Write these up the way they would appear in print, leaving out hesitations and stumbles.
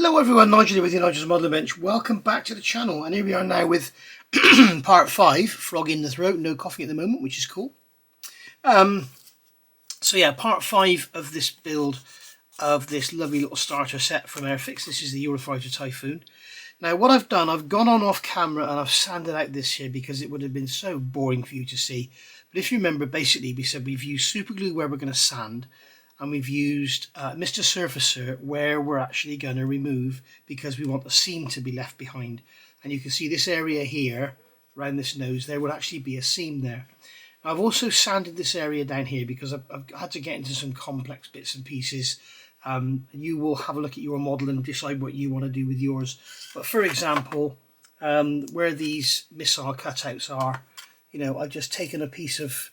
Hello everyone, Nigel here with your Nigel's Modelling Bench. Welcome back to the channel, and here we are now with part 5, frog in the throat, no coffee at the moment, which is cool. So yeah, part 5 of this build of this lovely little starter set from Airfix. This is the Eurofighter Typhoon. Now what I've done, I've gone on off camera and I've sanded out this here because it would have been so boring for you to see. But if you remember, basically we said we've used super glue where we're going to sand, and we've used Mr. Surfacer where we're actually going to remove because we want the seam to be left behind. And you can see this area here, around this nose, there would actually be a seam there. I've also sanded this area down here because I've had to get into some complex bits and pieces. You will have a look at your model and decide what you want to do with yours. But for example, where these missile cutouts are, you know, I've just taken a piece of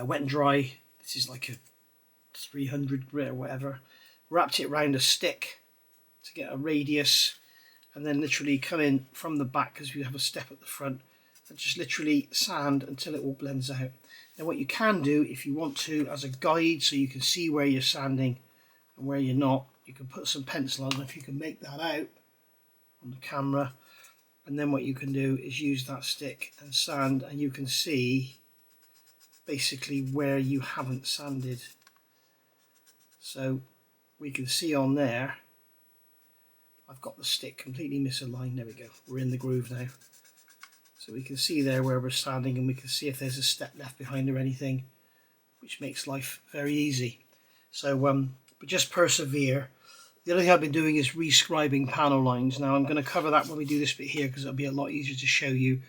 wet and dry. This is like a 300 grit or whatever. Wrapped it around a stick to get a radius, and then literally come in from the back because we have a step at the front, and just literally sand until it all blends out. Now what you can do if you want to, as a guide, so you can see where you're sanding and where you're not, you can put some pencil on. If you can make that out on the camera, and then what you can do is use that stick and sand, and you can see basically where you haven't sanded. So we can see on there I've got the stick completely misaligned. There we go, we're in the groove now. So we can see there where we're sanding, and we can see if there's a step left behind or anything, which makes life very easy. So but just persevere. The other thing I've been doing is re-scribing panel lines. Now I'm going to cover that when we do this bit here because it'll be a lot easier to show you.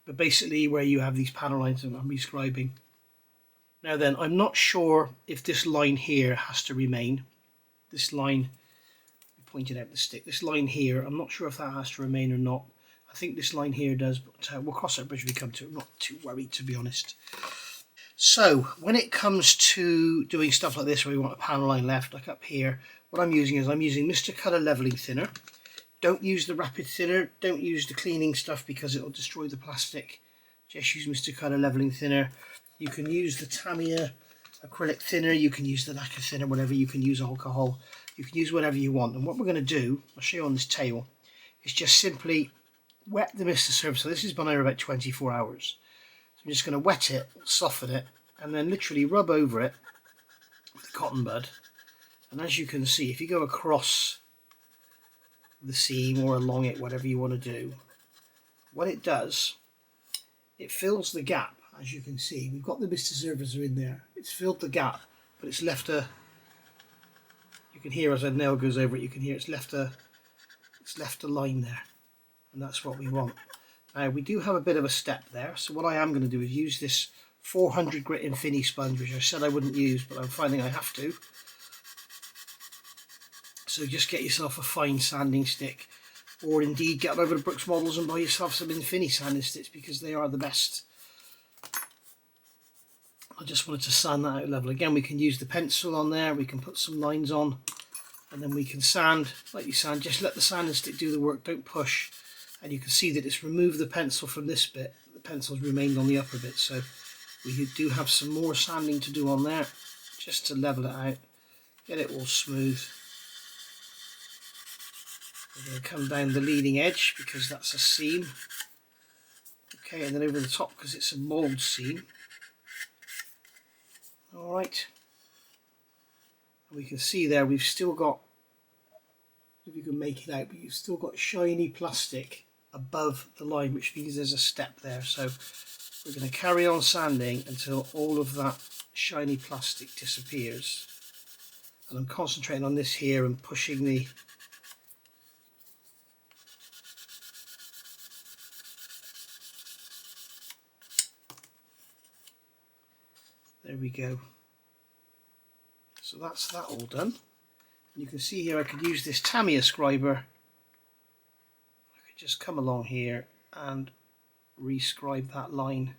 But basically where you have these panel lines, I'm re-scribing. Now then, I'm not sure if this line here has to remain. This line, pointed out the stick, this line here, I'm not sure if that has to remain or not. I think this line here does, but we'll cross that bridge when we come to it. I'm not too worried, to be honest. So when it comes to doing stuff like this where we want a panel line left, like up here, what I'm using is I'm using Mr. Colour Leveling Thinner. Don't use the rapid thinner, don't use the cleaning stuff because it'll destroy the plastic. Just use Mr. Colour Leveling Thinner. You can use the Tamiya acrylic thinner, you can use the lacquer thinner, whatever, you can use alcohol, you can use whatever you want. And what we're going to do, I'll show you on this tail, is just simply wet the Mr. Surfacer. So this has been over about 24 hours. So I'm just going to wet it, soften it, and then literally rub over it with a cotton bud. And as you can see, if you go across the seam or along it, whatever you want to do, what it does, it fills the gap. As you can see, we've got the Mr. Surfacer in there. It's filled the gap, but it's left a, you can hear as a nail goes over it, you can hear it's left a line there, and that's what we want. Now we do have a bit of a step there, so what I am going to do is use this 400 grit Infini sponge, which I said I wouldn't use, but I'm finding I have to. So just get yourself a fine sanding stick, or indeed get over to Brooks Models and buy yourself some Infini sanding sticks because they are the best. I just wanted to sand that out level. Again, we can use the pencil on there, we can put some lines on, and then we can sand like you sand. Just let the sanding stick do the work, don't push. And you can see that it's removed the pencil from this bit, the pencil's remained on the upper bit. So we do have some more sanding to do on there, just to level it out, get it all smooth. We're going to come down the leading edge because that's a seam. Okay, and then over the top because it's a mould seam. Alright, we can see there we've still got, if you can make it out, but you've still got shiny plastic above the line, which means there's a step there. So we're going to carry on sanding until all of that shiny plastic disappears. And I'm concentrating on this here and pushing the there we go. So that's that all done. And you can see here I could use this Tamiya scriber. I could just come along here and re-scribe that line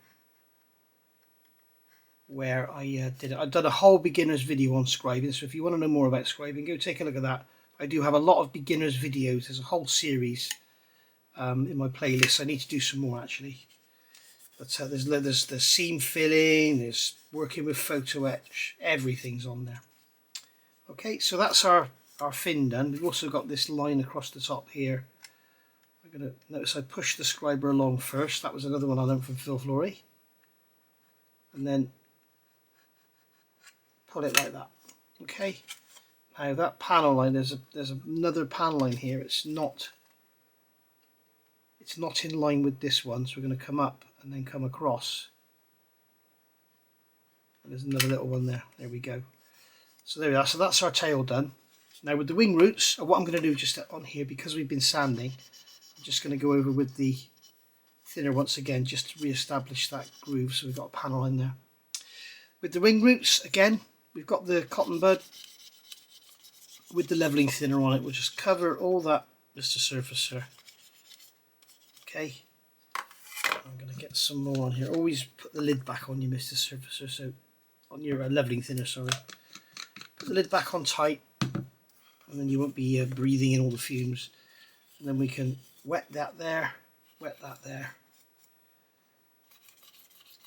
where I did it. I've done a whole beginner's video on scribing, so if you want to know more about scribing, go take a look at that. I do have a lot of beginners videos. There's a whole series in my playlist. I need to do some more actually. But there's seam filling, there's working with photo etch, everything's on there. Okay, so that's our fin done. We've also got this line across the top here. I'm going to notice I pushed the scriber along first. That was another one I learned from Phil Flory. And then pull it like that. Okay. Now that panel line, there's another panel line here. It's not in line with this one, so we're going to come up and then come across. And there's another little one there. There we go. So there we are. So that's our tail done. Now with the wing roots, what I'm going to do just on here, because we've been sanding, I'm just going to go over with the thinner once again, just to re-establish that groove. So we've got a panel in there. With the wing roots, again, we've got the cotton bud with the leveling thinner on it. We'll just cover all that, Mr. Surfacer. Okay. I'm going to get some more on here. Always put the lid back on you, Mr. Surfacer. So on your leveling thinner, sorry. Put the lid back on tight, and then you won't be breathing in all the fumes. And then we can wet that there, wet that there.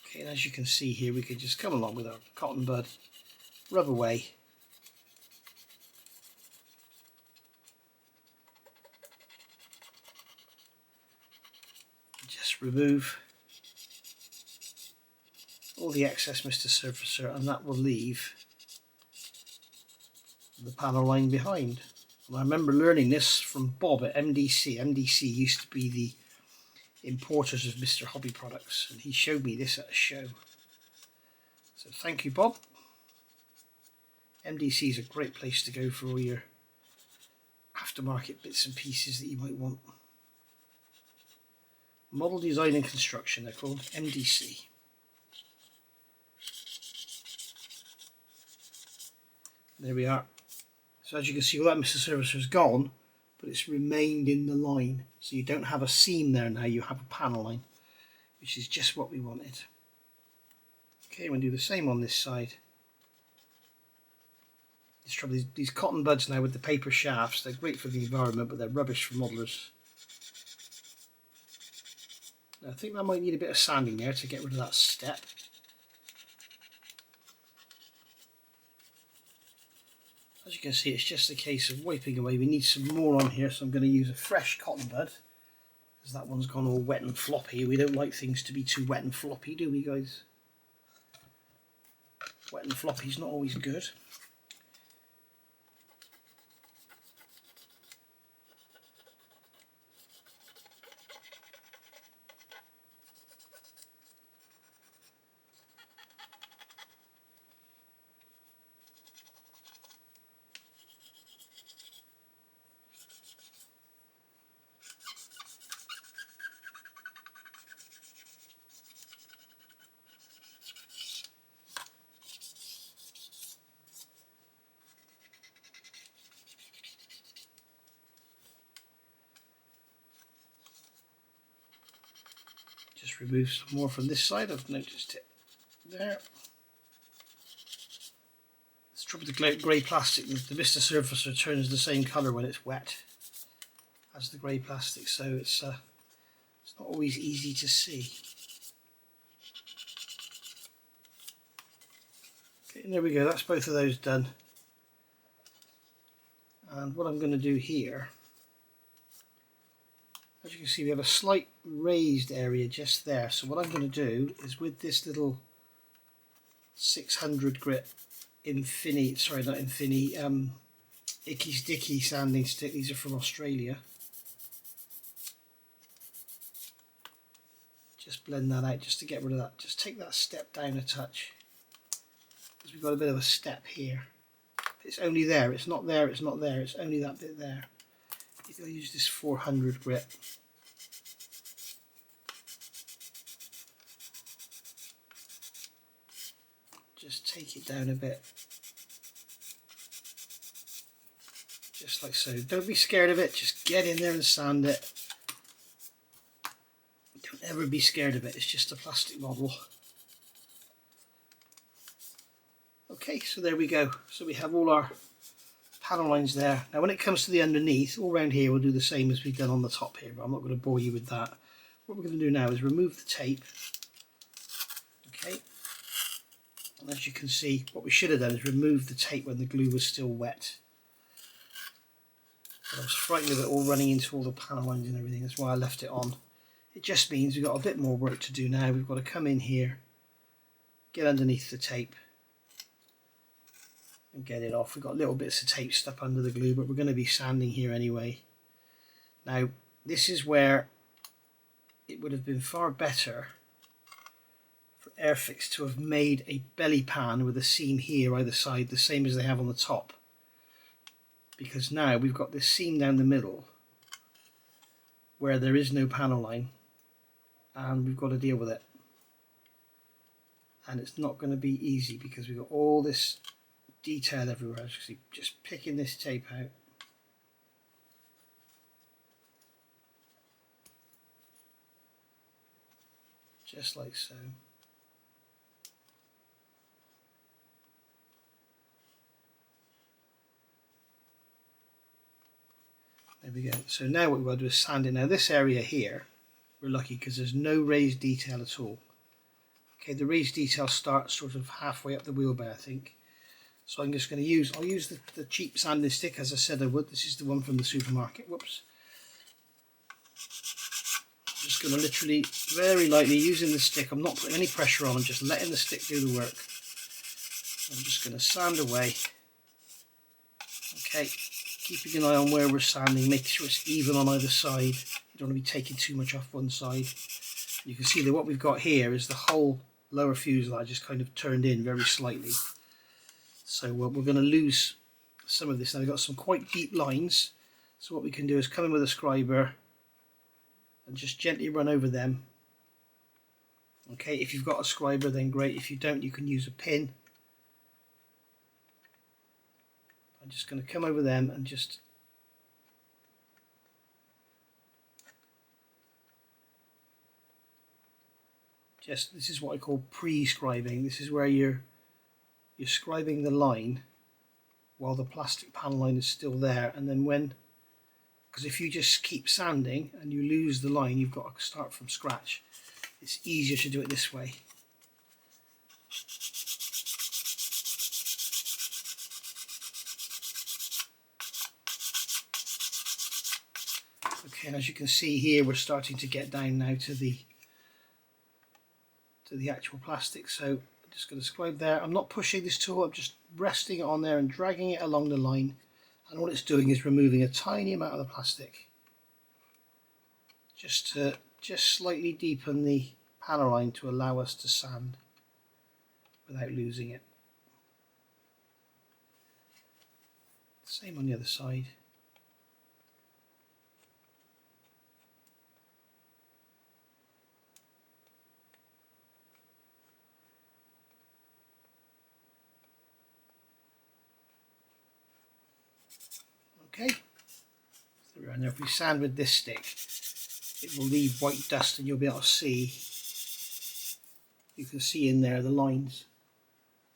Okay, and as you can see here, we can just come along with our cotton bud, rub away. Just remove all the excess, Mr. Surfacer, and that will leave the panel line behind. And I remember learning this from Bob at MDC. MDC used to be the importers of Mr. Hobby products, and he showed me this at a show. So thank you, Bob. MDC is a great place to go for all your aftermarket bits and pieces that you might want. Model Design and Construction, they're called, MDC. There we are. So as you can see, all that Mr. Surfacer is gone, but it's remained in the line. So you don't have a seam there now, you have a panel line, which is just what we wanted. Okay, we'll do the same on this side. It's trouble, these cotton buds now with the paper shafts, they're great for the environment, but they're rubbish for modelers. Now, I think that might need a bit of sanding there to get rid of that step. As you can see, it's just a case of wiping away. We need some more on here, so I'm going to use a fresh cotton bud, because that one's gone all wet and floppy. We don't like things to be too wet and floppy, do we, guys? Wet and floppy is not always good. Just remove some more from this side, I've noticed it there. Let's drop the grey plastic. The Mr. Surfacer turns the same colour when it's wet as the grey plastic, so it's not always easy to see. Okay, and there we go, that's both of those done. And what I'm going to do here, as you can see, we have a slight raised area just there. So what I'm going to do is with this little 600 grit Icky Sticky sanding stick, these are from Australia. Just blend that out just to get rid of that. Just take that step down a touch, because we've got a bit of a step here. It's only there, it's not there, it's not there, it's only that bit there. I'll use this 400 grit. Just take it down a bit. Just like so. Don't be scared of it, just get in there and sand it. Don't ever be scared of it, it's just a plastic model. Okay, so there we go. So we have all our panel lines there. Now when it comes to the underneath, all around here we'll do the same as we've done on the top here, but I'm not going to bore you with that. What we're going to do now is remove the tape. Okay. And as you can see, what we should have done is remove the tape when the glue was still wet. But I was frightened of it all running into all the panel lines and everything. That's why I left it on. It just means we've got a bit more work to do now. We've got to come in here, get underneath the tape and get it off. We've got little bits of tape stuck under the glue, but we're going to be sanding here anyway. Now, this is where it would have been far better for Airfix to have made a belly pan with a seam here either side, the same as they have on the top. Because now we've got this seam down the middle where there is no panel line, and we've got to deal with it. And it's not going to be easy because we've got all this detail everywhere. As you see, just picking this tape out. Just like so. There we go. So now what we've got to do is sand it. Now this area here, we're lucky because there's no raised detail at all. Okay, the raised detail starts sort of halfway up the wheel bay, I think. So I'm just going to use, I'll use the cheap sanding stick as I said I would. This is the one from the supermarket. Whoops. I'm just going to literally, very lightly, using the stick. I'm not putting any pressure on, I'm just letting the stick do the work. I'm just going to sand away. Okay, keeping an eye on where we're sanding, making sure it's even on either side. You don't want to be taking too much off one side. You can see that what we've got here is the whole lower fuselage just kind of turned in very slightly. So we're going to lose some of this. Now we've got some quite deep lines. So what we can do is come in with a scriber and just gently run over them. Okay, if you've got a scriber then great. If you don't, you can use a pin. I'm just going to come over them and just this is what I call pre-scribing. This is where you're scribing the line while the plastic panel line is still there, and then because if you just keep sanding and you lose the line, you've got to start from scratch. It's easier to do it this way. Okay, and as you can see here, we're starting to get down now to the actual plastic. So I'm just going to scribe there. I'm not pushing this tool, I'm just resting it on there and dragging it along the line, and all it's doing is removing a tiny amount of the plastic just to slightly deepen the panel line to allow us to sand without losing it. Same on the other side. Okay, so now if we sand with this stick, it will leave white dust, and you'll be able to see, you can see in there the lines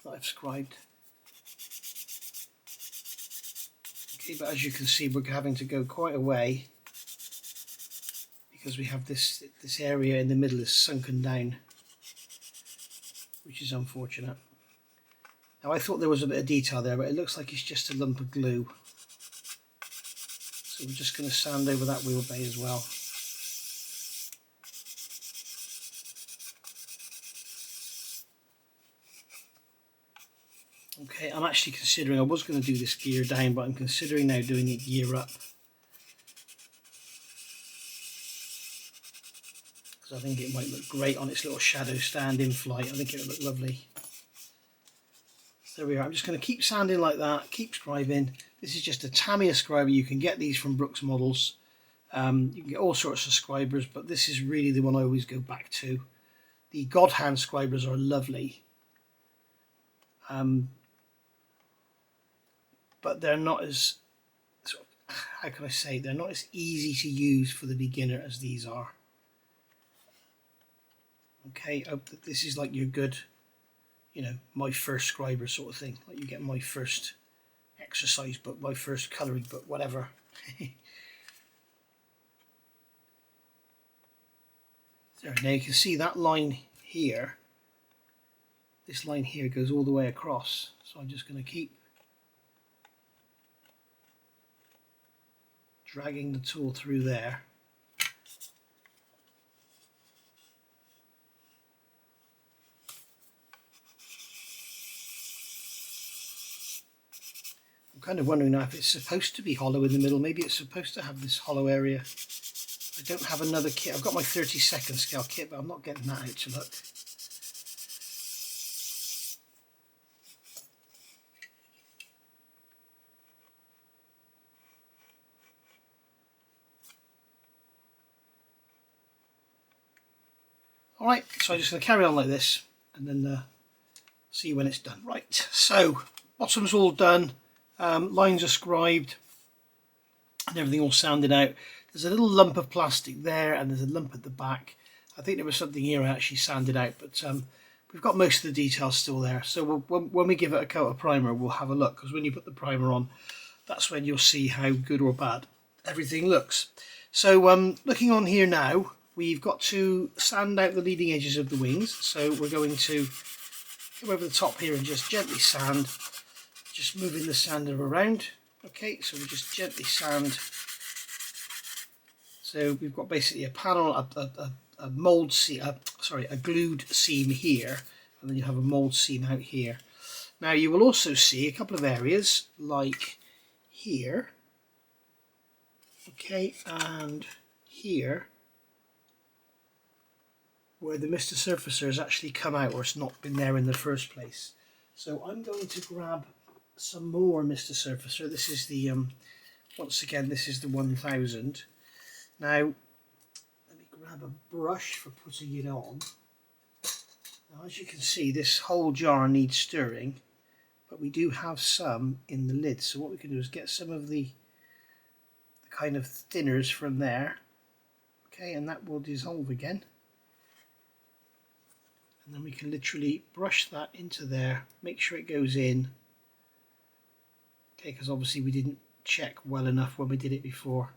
that I've scribed. Okay, but as you can see, we're having to go quite a way because we have this area in the middle is sunken down, which is unfortunate. Now I thought there was a bit of detail there, but it looks like it's just a lump of glue. So we're just going to sand over that wheel bay as well. Okay, I'm actually considering, I was going to do this gear down, but I'm considering now doing it gear up. Because I think it might look great on its little shadow stand in flight. I think it would look lovely. So there we are. I'm just going to keep sanding like that, keep scribing. This is just a Tamiya scriber. You can get these from Brooks Models. You can get all sorts of scribers, but this is really the one I always go back to. The God Hand scribers are lovely. But they're not as, how can I say, they're not as easy to use for the beginner as these are. Okay, this is like your good, you know, my first scriber sort of thing. Like you get my first exercise book, my first colouring book, whatever. There, now you can see that line here. this line here goes all the way across, so I'm just going to keep dragging the tool through there. I'm kind of wondering now if it's supposed to be hollow in the middle. Maybe it's supposed to have this hollow area. I don't have another kit. I've got my 32nd scale kit, but I'm not getting that out to look. Alright, so I'm just going to carry on like this and then see when it's done. Right, so bottom's all done, lines are scribed and everything all sanded out. There's a little lump of plastic there and there's a lump at the back. I think there was something here I actually sanded out, but we've got most of the details still there. So when we give it a coat of primer, we'll have a look, because when you put the primer on, that's when you'll see how good or bad everything looks. So looking on here now, we've got to sand out the leading edges of the wings. So we're going to go over the top here and just gently sand, just moving the sander around. Okay, so we just gently sand. So we've got basically a panel, a mold seam, a glued seam here, and then you have a mold seam out here. Now you will also see a couple of areas like here, okay, and here, where the Mr. Surfacer has actually come out, or it's not been there in the first place. So I'm going to grab some more Mr. Surfacer. This is the, once again, this is the 1000. Now, let me grab a brush for putting it on. Now, as you can see, this whole jar needs stirring, but we do have some in the lid. So what we can do is get some of the kind of thinners from there, okay, and that will dissolve again. And then we can literally brush that into there, make sure it goes in, okay, because obviously we didn't check well enough when we did it before.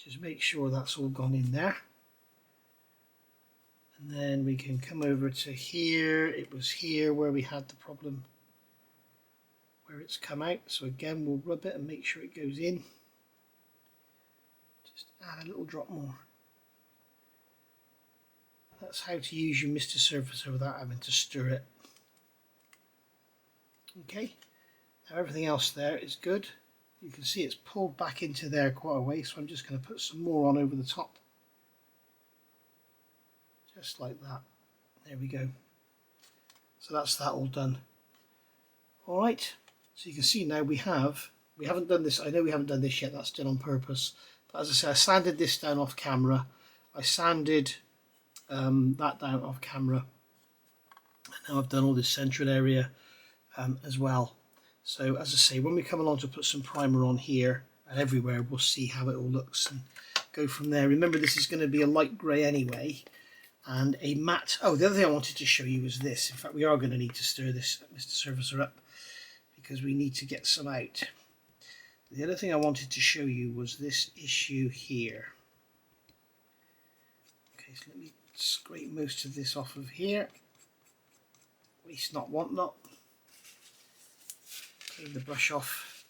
Just make sure that's all gone in there. And then we can come over to here. It was here where we had the problem, where it's come out. So again, we'll rub it and make sure it goes in. Just add a little drop more. That's how to use your Mr. Surfacer without having to stir it. Okay, now everything else there is good. You can see it's pulled back into there quite a way, so I'm just going to put some more on over the top. Just like that. There we go. So that's that all done. Alright, so you can see now we haven't done this, I know we haven't done this yet, that's done on purpose. But as I say, I sanded this down off camera. I sanded that down off camera. And now I've done all this central area as well. So as I say, when we come along to put some primer on here and everywhere, we'll see how it all looks and go from there. Remember, this is going to be a light grey anyway, and a matte. Oh, the other thing I wanted to show you was this. In fact, we are going to need to stir this Mr. Surfacer up because we need to get some out. The other thing I wanted to show you was this issue here. Okay, so let me scrape most of this off of here. Waste not, want not. Clean the brush off.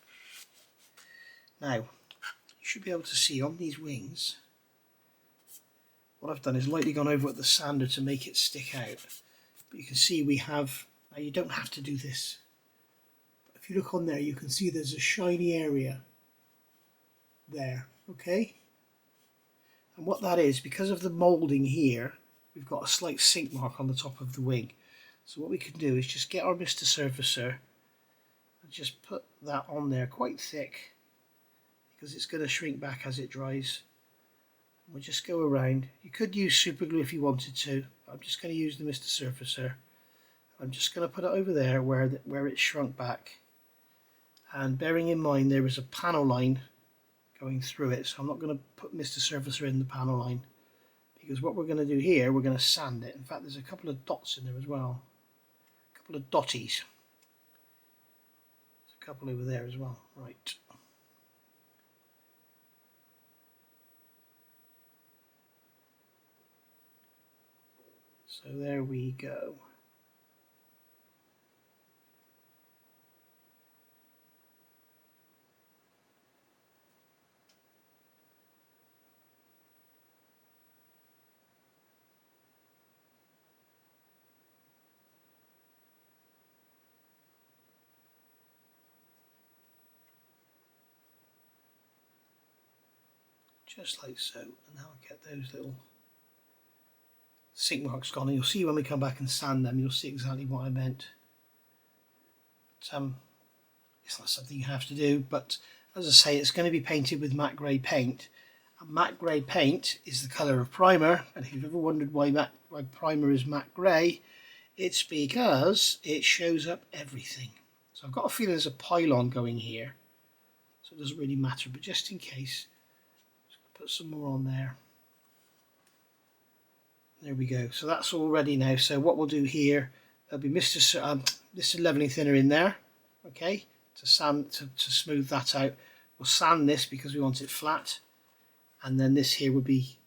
Now, you should be able to see on these wings, what I've done is lightly gone over with the sander to make it stick out. But you can see we have, now you don't have to do this, but if you look on there you can see there's a shiny area there, okay? And what that is, because of the moulding here, we've got a slight sink mark on the top of the wing. So what we can do is just get our Mr. Surfacer and just put that on there quite thick, because it's going to shrink back as it dries. We'll just go around. You could use super glue if you wanted to. I'm just going to use the Mr. Surfacer. I'm just going to put it over there where it's shrunk back. And bearing in mind there is a panel line going through it, so I'm not going to put Mr. Surfacer in the panel line, because what we're going to do here, we're going to sand it. In fact, there's a couple of dots in there as well. A couple of dotties. There's a couple over there as well. Right. So there we go. Just like so, and now I'll get those little sink marks gone, and you'll see when we come back and sand them, you'll see exactly what I meant. But, it's not something you have to do, but as I say, it's going to be painted with matte grey paint, and matte grey paint is the colour of primer. And if you've ever wondered why primer is matte grey, it's because it shows up everything. So I've got a feeling there's a pylon going here, so it doesn't really matter, but just in case, put some more on there. There we go. So that's all ready now. So what we'll do here, there'll be Mr. Leveling Thinner in there, okay, to smooth that out. We'll sand this because we want it flat, and then this here will be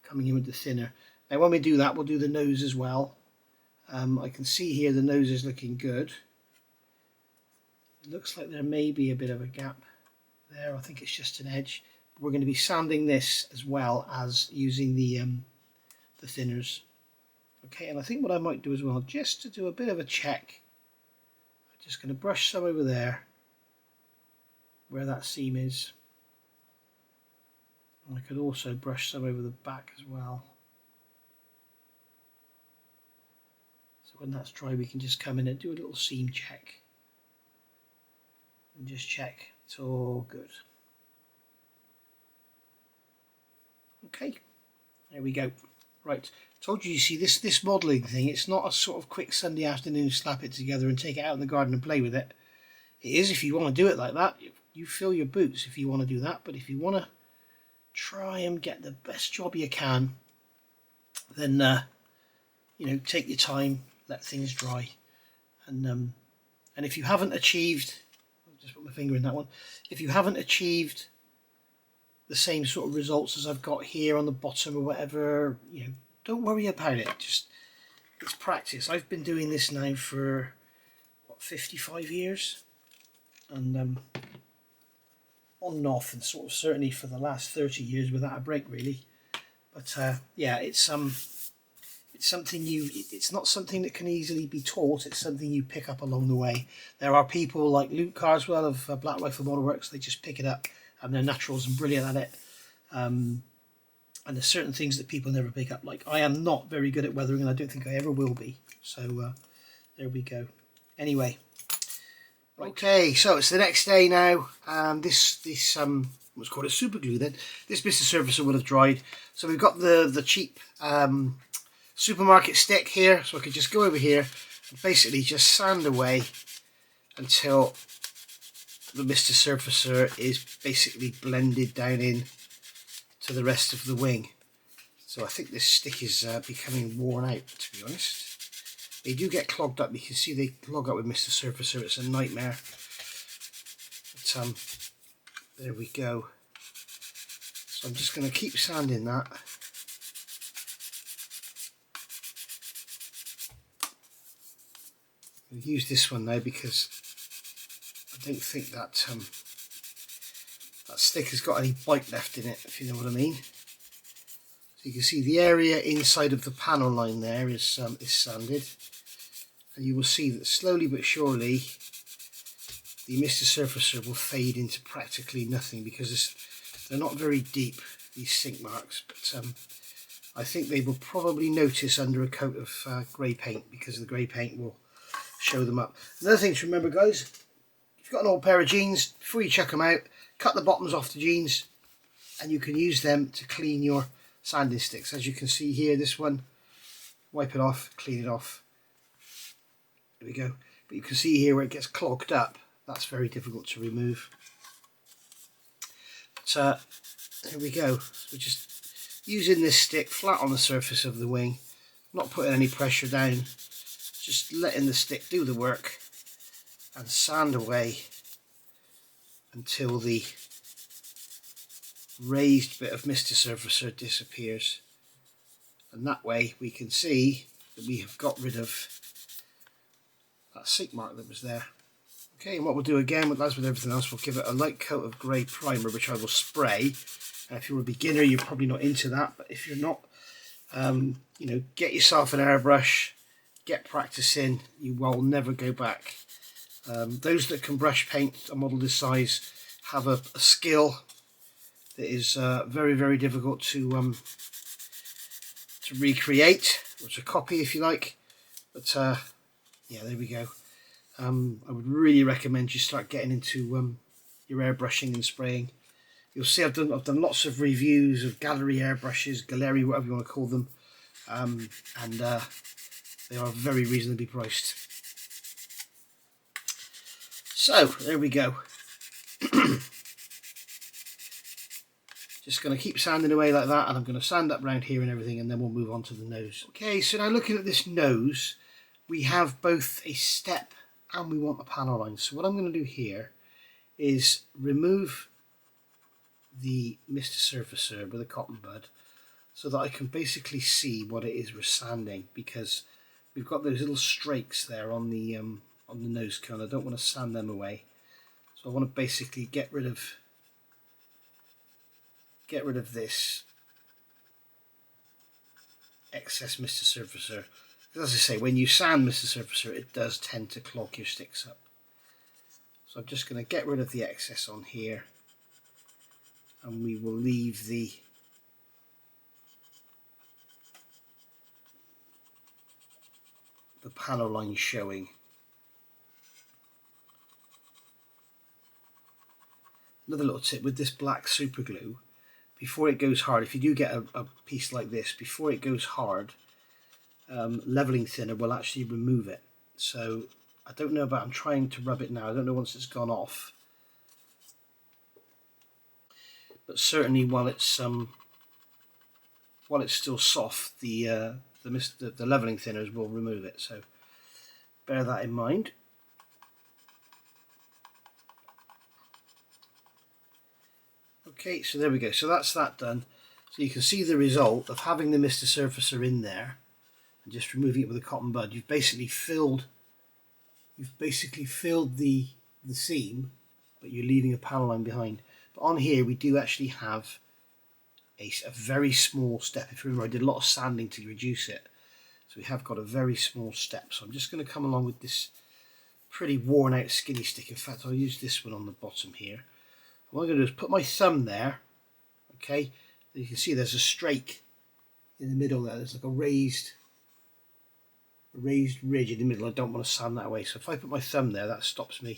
coming in with the thinner. Now when we do that, we'll do the nose as well. I can see here the nose is looking good. It looks like there may be a bit of a gap there. I think it's just an edge. We're going to be sanding this as well as using the thinners. Okay, and I think what I might do as well, just to do a bit of a check, I'm just going to brush some over there where that seam is. And I could also brush some over the back as well. So when that's dry, we can just come in and do a little seam check. And just check it's all good. Okay, there we go. Right, told you, you see this modelling thing, it's not a sort of quick Sunday afternoon slap it together and take it out in the garden and play with it. It is if you want to do it like that. You fill your boots if you want to do that, but if you want to try and get the best job you can, then you know, take your time, let things dry, and if you haven't achieved, I'll just put my finger in that one, if you haven't achieved the same sort of results as I've got here on the bottom or whatever, you know, don't worry about it. Just, it's practice. I've been doing this now for what, 55 years, and on and off, and sort of certainly for the last 30 years without a break really. But yeah, it's something it's not something that can easily be taught. It's something you pick up along the way. There are people like Luke Carswell of Black Rifle Model Works. They just pick it up and they're naturals and brilliant at it. And there's certain things that people never pick up. Like, I am not very good at weathering, and I don't think I ever will be. So there we go. Anyway, right. Okay, so it's the next day now. This what's called a super glue then. This Mr. Surfacer would have dried. So we've got the cheap supermarket stick here. So I could just go over here and basically just sand away until the Mr. Surfacer is basically blended down in to the rest of the wing. So I think this stick is becoming worn out, to be honest. They do get clogged up. You can see they clog up with Mr. Surfacer. It's a nightmare. But there we go. So I'm just going to keep sanding that. I'll use this one now because I don't think that that stick has got any bite left in it, if you know what I mean. So you can see the area inside of the panel line there is sanded, and you will see that slowly but surely the Mr. Surfacer will fade into practically nothing because they're not very deep, these sink marks, but I think they will probably notice under a coat of grey paint, because the grey paint will show them up. Another thing to remember, guys, if you've got an old pair of jeans, before you chuck them out, cut the bottoms off the jeans and you can use them to clean your sanding sticks. As you can see here, this one, wipe it off, clean it off. There we go. But you can see here where it gets clogged up, that's very difficult to remove. But there we go. So we're just using this stick flat on the surface of the wing, not putting any pressure down, just letting the stick do the work and sand away until the raised bit of Mr. Surfacer disappears. And that way we can see that we have got rid of that sink mark that was there. Okay, and what we'll do again, as with everything else, we'll give it a light coat of grey primer, which I will spray. And if you're a beginner, you're probably not into that, but if you're not, you know, get yourself an airbrush, get practicing. You will never go back. Those that can brush paint a model this size have a skill that is very, very difficult to recreate, or to copy if you like. But yeah, there we go. I would really recommend you start getting into your airbrushing and spraying. You'll see I've done lots of reviews of gallery airbrushes, gallery, whatever you want to call them, and they are very reasonably priced. So there we go. Just going to keep sanding away like that, and I'm going to sand up around here and everything, and then we'll move on to the nose. Okay, so now looking at this nose, we have both a step and we want a panel line. So what I'm going to do here is remove the Mr. Surfacer with a cotton bud so that I can basically see what it is we're sanding, because we've got those little streaks there on the nose cone. I don't want to sand them away, so I want to basically get rid of this excess Mr. Surfacer. As I say, when you sand Mr. Surfacer, it does tend to clog your sticks up. So I'm just going to get rid of the excess on here, and we will leave the panel line showing. Another little tip with this black super glue, before it goes hard, if you do get a piece like this, before it goes hard, leveling thinner will actually remove it. So I don't know about, I'm trying to rub it now, I don't know once it's gone off, but certainly while it's still soft, the leveling thinners will remove it, so bear that in mind. Okay, so there we go, so that's that done. So you can see the result of having the Mr. Surfacer in there and just removing it with a cotton bud. You've basically filled the seam, but you're leaving a panel line behind. But on here we do actually have a very small step. If you remember, I did a lot of sanding to reduce it, so we have got a very small step. So I'm just going to come along with this pretty worn out skinny stick. In fact, I'll use this one on the bottom here. What I'm going to do is put my thumb there. Okay, you can see there's a streak in the middle there. There's like a raised ridge in the middle. I don't want to sand that away, so if I put my thumb there, that stops the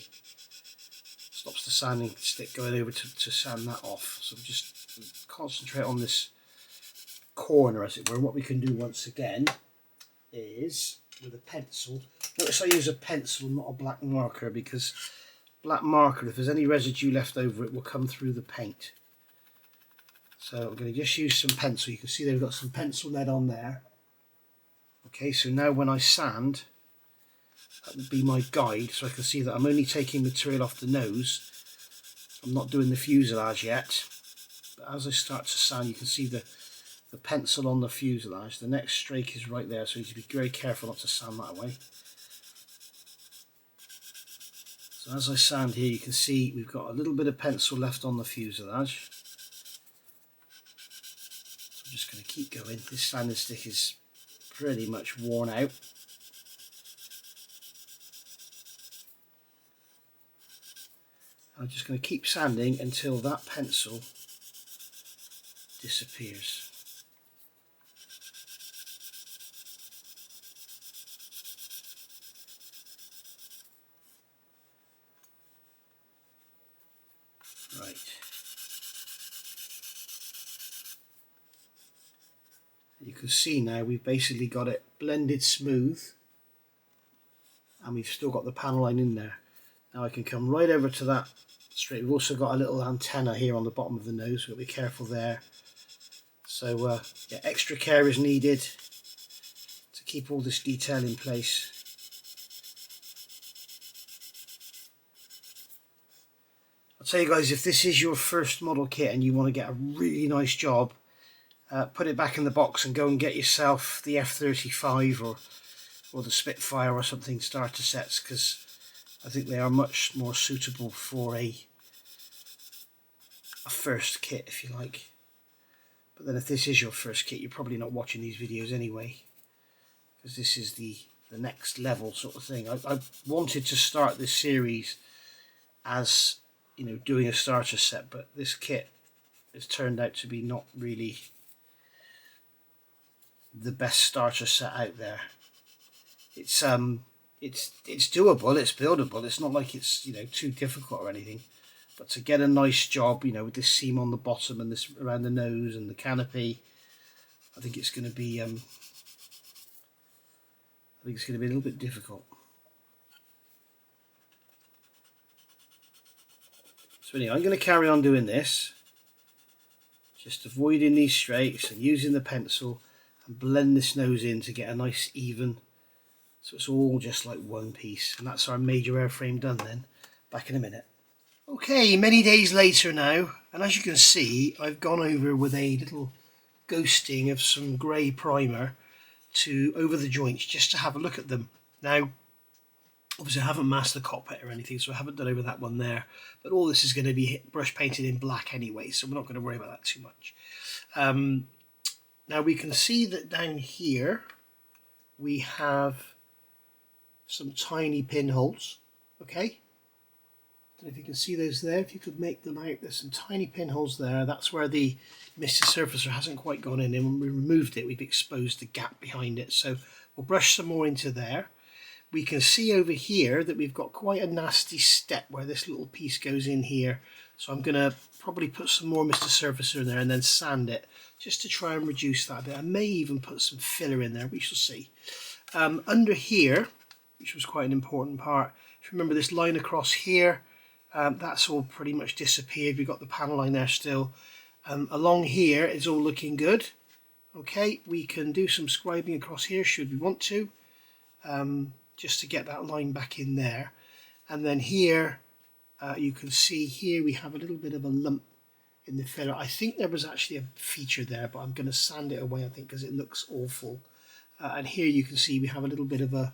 sanding stick going over to sand that off. So just concentrate on this corner, as it were. And what we can do once again is with a pencil. Notice I use a pencil, not a black marker, because black marker, if there's any residue left over, it will come through the paint. So I'm going to just use some pencil. You can see they've got some pencil lead on there. Okay, so now when I sand, that would be my guide, so I can see that I'm only taking material off the nose. I'm not doing the fuselage yet, but as I start to sand, you can see the pencil on the fuselage. The next streak is right there, so you need to be very careful not to sand that away. So as I sand here, you can see we've got a little bit of pencil left on the fuselage. So I'm just going to keep going. This sanding stick is pretty much worn out. I'm just going to keep sanding until that pencil disappears. Right. You can see now we've basically got it blended smooth, and we've still got the panel line in there. Now I can come right over to that straight. We've also got a little antenna here on the bottom of the nose, so we've got to be careful there. So yeah, extra care is needed to keep all this detail in place. I'll tell you guys, if this is your first model kit and you want to get a really nice job, put it back in the box and go and get yourself the F-35 or the Spitfire or something starter sets, because I think they are much more suitable for a first kit, if you like. But then if this is your first kit, you're probably not watching these videos anyway, because this is the next level sort of thing. I wanted to start this series as, you know, doing a starter set, but this kit has turned out to be not really the best starter set out there. It's doable, it's buildable, it's not like it's, you know, too difficult or anything, but to get a nice job, you know, with this seam on the bottom and this around the nose and the canopy, I think it's going to be a little bit difficult. So anyway, I'm going to carry on doing this, just avoiding these straights and using the pencil and blend this nose in to get a nice even, so it's all just like one piece. And that's our major airframe done then. Back in a minute. Okay, many days later now, and as you can see, I've gone over with a little ghosting of some grey primer over the joints just to have a look at them. Now, obviously I haven't masked the cockpit or anything, so I haven't done over that one there, but all this is going to be brush painted in black anyway, so we're not going to worry about that too much. Now we can see that down here we have some tiny pinholes, okay? And if you can see those there, if you could make them out, there's some tiny pinholes there. That's where the Mr. Surfacer hasn't quite gone in, and when we removed it, we've exposed the gap behind it. So we'll brush some more into there. We can see over here that we've got quite a nasty step where this little piece goes in here. So I'm going to probably put some more Mr. Surfacer in there and then sand it just to try and reduce that a bit. I may even put some filler in there, we shall see. Under here, which was quite an important part, if you remember this line across here, that's all pretty much disappeared. We've got the panel line there still. Along here it's all looking good. Okay, we can do some scribing across here should we want to, just to get that line back in there. And then here, you can see here we have a little bit of a lump in the filler. I think there was actually a feature there, but I'm going to sand it away, I think, because it looks awful. And here you can see we have a little bit of a,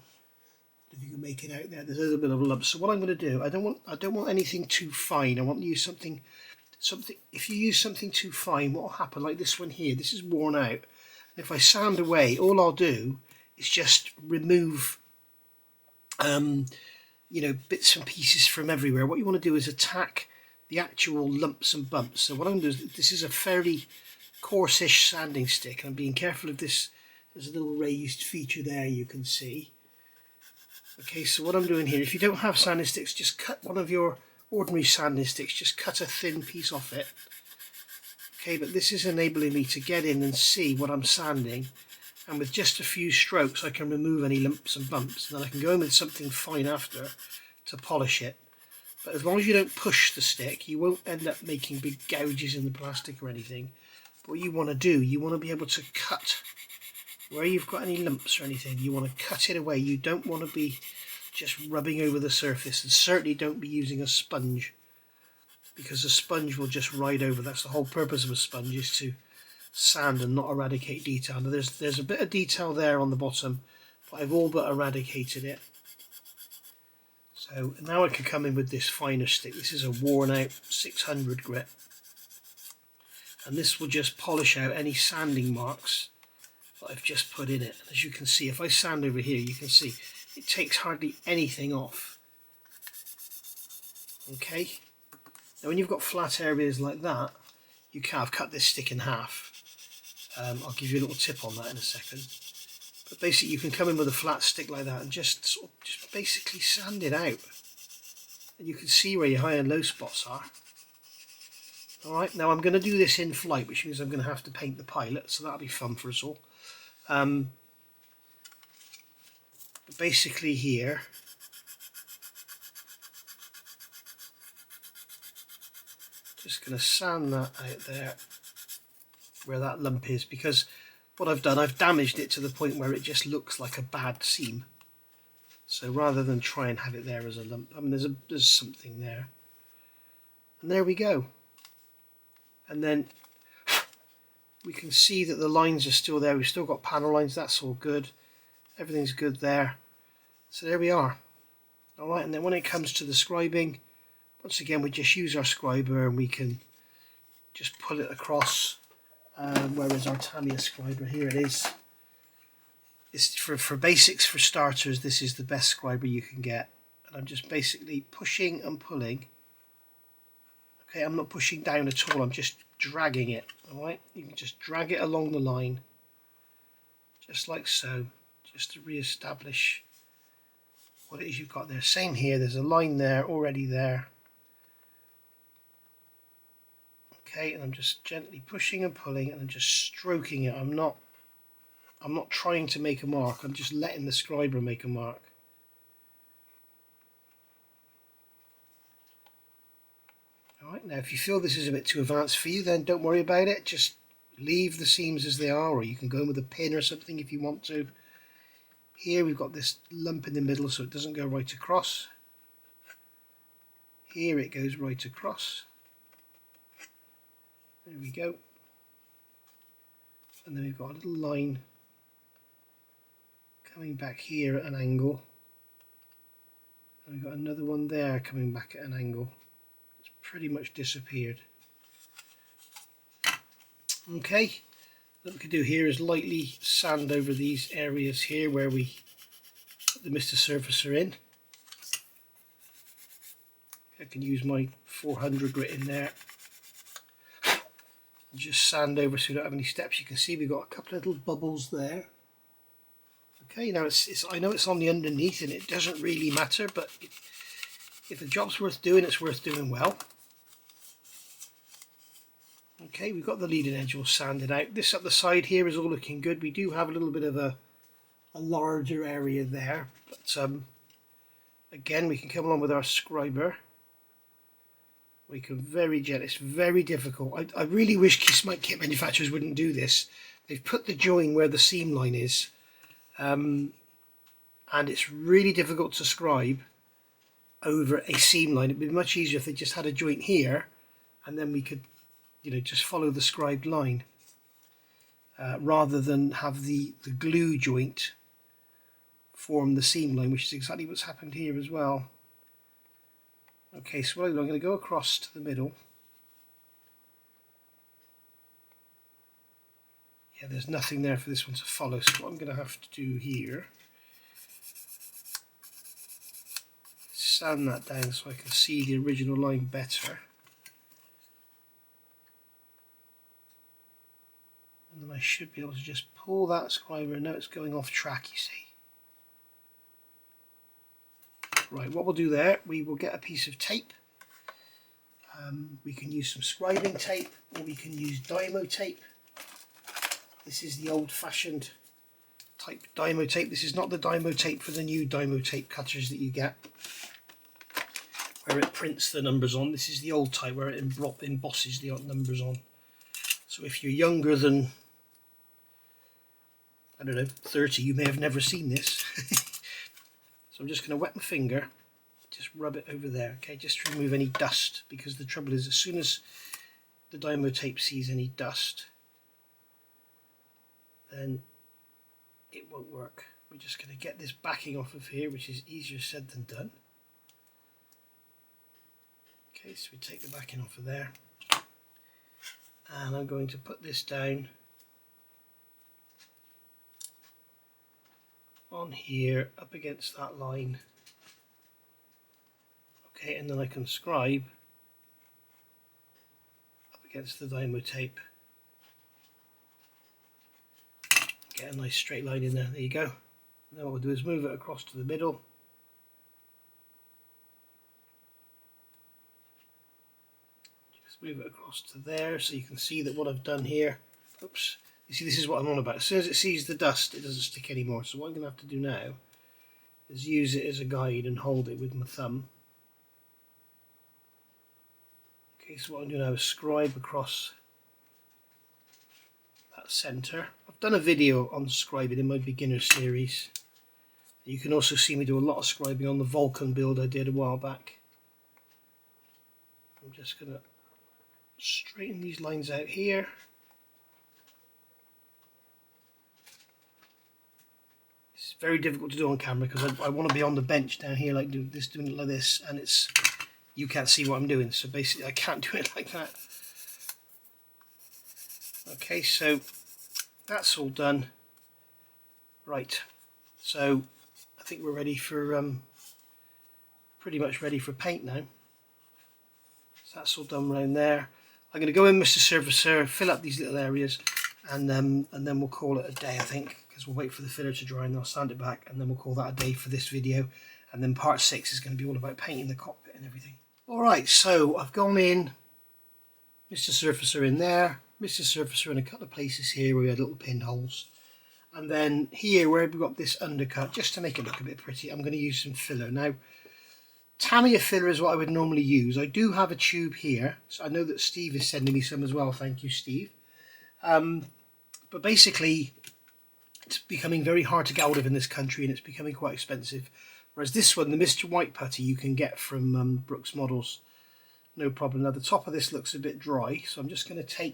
if you can make it out there, there's a little bit of a lump. So what I'm going to do, I don't want anything too fine. I want to use something. If you use something too fine, what will happen? Like this one here, this is worn out. And if I sand away, all I'll do is just remove, you know, bits and pieces from everywhere. What you want to do is attack the actual lumps and bumps. So what I'm going to do is, this is a fairly coarse-ish sanding stick. I'm being careful of this. There's a little raised feature there you can see. Okay, so what I'm doing here, if you don't have sanding sticks, just cut one of your ordinary sanding sticks, just cut a thin piece off it. Okay, but this is enabling me to get in and see what I'm sanding, and with just a few strokes I can remove any lumps and bumps, and then I can go in with something fine after to polish it. But as long as you don't push the stick, you won't end up making big gouges in the plastic or anything. But what you want to do, you want to be able to cut where you've got any lumps or anything. You want to cut it away. You don't want to be just rubbing over the surface, and certainly don't be using a sponge, because a sponge will just ride over. That's the whole purpose of a sponge, is to sand and not eradicate detail. Now there's a bit of detail there on the bottom, but I've all but eradicated it. So now I can come in with this finer stick. This is a worn out 600 grit, and this will just polish out any sanding marks that I've just put in it. As you can see, if I sand over here, you can see it takes hardly anything off. Okay, now when you've got flat areas like that, you can have cut this stick in half. I'll give you a little tip on that in a second. But basically you can come in with a flat stick like that and just basically sand it out. And you can see where your high and low spots are. Alright, now I'm going to do this in flight, which means I'm going to have to paint the pilot, so that'll be fun for us all. Basically here, just going to sand that out there where that lump is, because what I've done, I've damaged it to the point where it just looks like a bad seam. So rather than try and have it there as a lump, I mean there's something there, and there we go. And then we can see that the lines are still there. We've still got panel lines, that's all good. Everything's good there. So there we are. Alright, and then when it comes to the scribing, once again we just use our scriber and we can just pull it across. Where is our Tamiya scriber? Here it is. It's for basics, for starters, this is the best scriber you can get. And I'm just basically pushing and pulling. Okay, I'm not pushing down at all, I'm just dragging it. Alright, you can just drag it along the line, just like so, just to re-establish what it is you've got there. Same here, there's a line there, already there. Okay, and I'm just gently pushing and pulling and I'm just stroking it. I'm not trying to make a mark, I'm just letting the scriber make a mark. Alright, now if you feel this is a bit too advanced for you, then don't worry about it. Just leave the seams as they are, or you can go in with a pin or something if you want to. Here we've got this lump in the middle so it doesn't go right across. Here it goes right across. There we go. And then we've got a little line coming back here at an angle. And we've got another one there coming back at an angle. It's pretty much disappeared. Okay. What we can do here is lightly sand over these areas here where we put the Mr. Surfacer in. I can use my 400 grit in there. And just sand over so we don't have any steps. You can see we've got a couple of little bubbles there. Okay, now I know it's on the underneath and it doesn't really matter, but if the job's worth doing, it's worth doing well. Okay, we've got the leading edge all sanded out. This up the side here is all looking good. We do have a little bit of a larger area there, but again we can come along with our scriber. We can very gently, it's very difficult. I really wish kit manufacturers wouldn't do this. They've put the join where the seam line is, and it's really difficult to scribe over a seam line. It'd be much easier if they just had a joint here and then we could, you know, just follow the scribed line, rather than have the glue joint form the seam line, which is exactly what's happened here as well. Okay, so I'm going to go across to the middle. Yeah, there's nothing there for this one to follow, so what I'm going to have to do here, sand that down so I can see the original line better. And then I should be able to just pull that scriber, and now it's going off track, you see. Right, what we'll do there, we will get a piece of tape. We can use some scribing tape, or we can use Dymo tape. This is the old-fashioned type Dymo tape. This is not the Dymo tape for the new Dymo tape cutters that you get, where it prints the numbers on. This is the old type where it embosses the numbers on. So if you're younger than, I don't know, 30, you may have never seen this. So I'm just going to wet my finger, just rub it over there, okay, just to remove any dust, because the trouble is as soon as the Dymo tape sees any dust, then it won't work. We're just going to get this backing off of here, which is easier said than done. Okay, so we take the backing off of there, and I'm going to put this down on here up against that line. Okay, and then I can scribe up against the Dymo tape. Get a nice straight line in there. There you go. Now what we'll do is move it across to the middle. Just move it across to there so you can see that what I've done here. Oops. You see, this is what I'm on about. As soon as it sees the dust, it doesn't stick anymore. So what I'm going to have to do now is use it as a guide and hold it with my thumb. Okay, so what I'm doing now is scribe across that centre. I've done a video on scribing in my beginner series. You can also see me do a lot of scribing on the Vulcan build I did a while back. I'm just going to straighten these lines out here. very difficult to do on camera because I want to be on the bench down here like doing it like this, and you can't see what I'm doing, so basically I can't do it like that. Okay, so that's all done. Right, so I think we're ready for pretty much ready for paint now. So that's all done around there. I'm going to go in, Mr. Surfacer, fill up these little areas, and then we'll call it a day, I think, because we'll wait for the filler to dry and I'll sand it back, and then we'll call that a day for this video. And then part 6 is going to be all about painting the cockpit and everything. Alright, so I've gone in, Mr. Surfacer in there, Mr. Surfacer in a couple of places here where we had little pinholes. And then here where we've got this undercut, just to make it look a bit pretty, I'm going to use some filler. Now, Tamiya filler is what I would normally use. I do have a tube here, so I know that Steve is sending me some as well. Thank you, Steve. But basically, it's becoming very hard to get hold of in this country, and it's becoming quite expensive. Whereas this one, the Mr. White putty, you can get from Brooks Models, no problem. Now the top of this looks a bit dry, so I'm just going to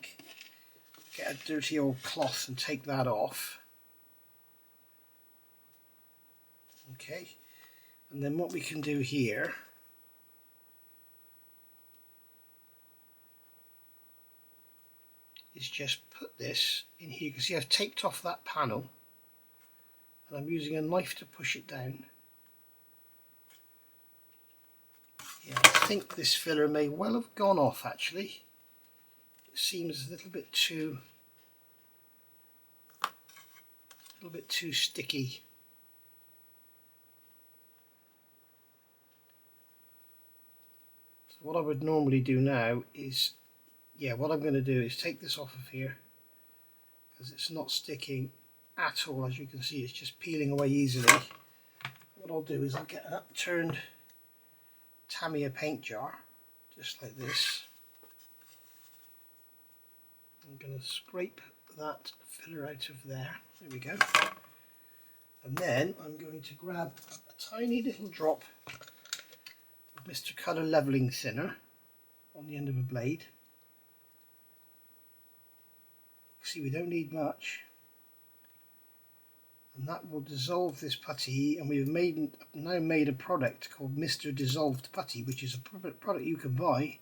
get a dirty old cloth and take that off. Okay. And then what we can do here is just put this in here. You can see I've taped off that panel and I'm using a knife to push it down. Yeah, I think this filler may well have gone off actually. It seems a little bit too sticky. What I would normally do now is, what I'm going to do is take this off of here because it's not sticking at all. As you can see, it's just peeling away easily. What I'll do is I'll get an upturned Tamiya paint jar, just like this. I'm going to scrape that filler out of there. There we go. And then I'm going to grab a tiny little drop Mr. Colour Leveling Thinner on the end of a blade. See, we don't need much, and that will dissolve this putty. And we've now made a product called Mr. Dissolved Putty, which is a product you can buy,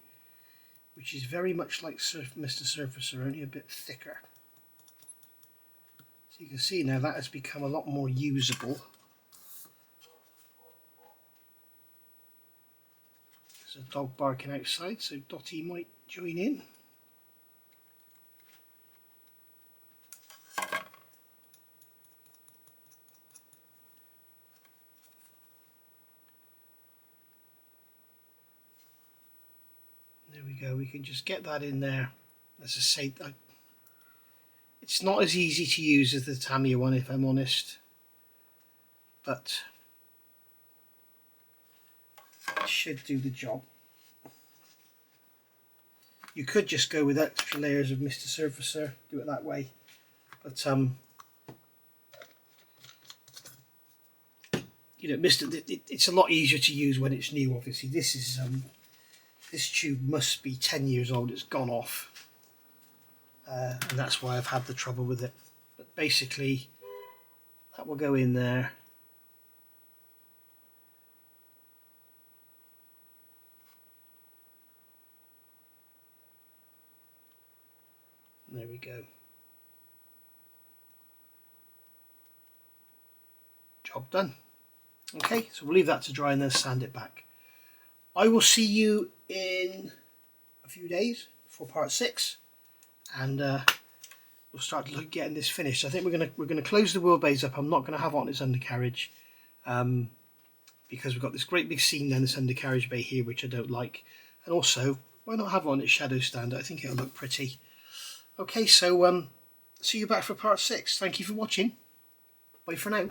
which is very much like Mr. Surfacer, only a bit thicker. So you can see now that has become a lot more usable. There's a dog barking outside, so Dottie might join in. There we go, we can just get that in there. As I say, it's not as easy to use as the Tamiya one, if I'm honest, but it should do the job. You could just go with extra layers of Mr. Surfacer, do it that way, but you know, it's a lot easier to use when it's new. Obviously, this tube must be 10 years old. It's gone off, and that's why I've had the trouble with it. But basically, that will go in there. There we go. Job done. Okay, so we'll leave that to dry and then sand it back. I will see you in a few days for part 6, and we'll start getting this finished. I think we're gonna close the wheelbase up. I'm not going to have it on its undercarriage because we've got this great big seam down this undercarriage bay here, which I don't like. And also, why not have it on its shadow stand? I think it'll look pretty. Okay, so see you back for part 6. Thank you for watching. Bye for now.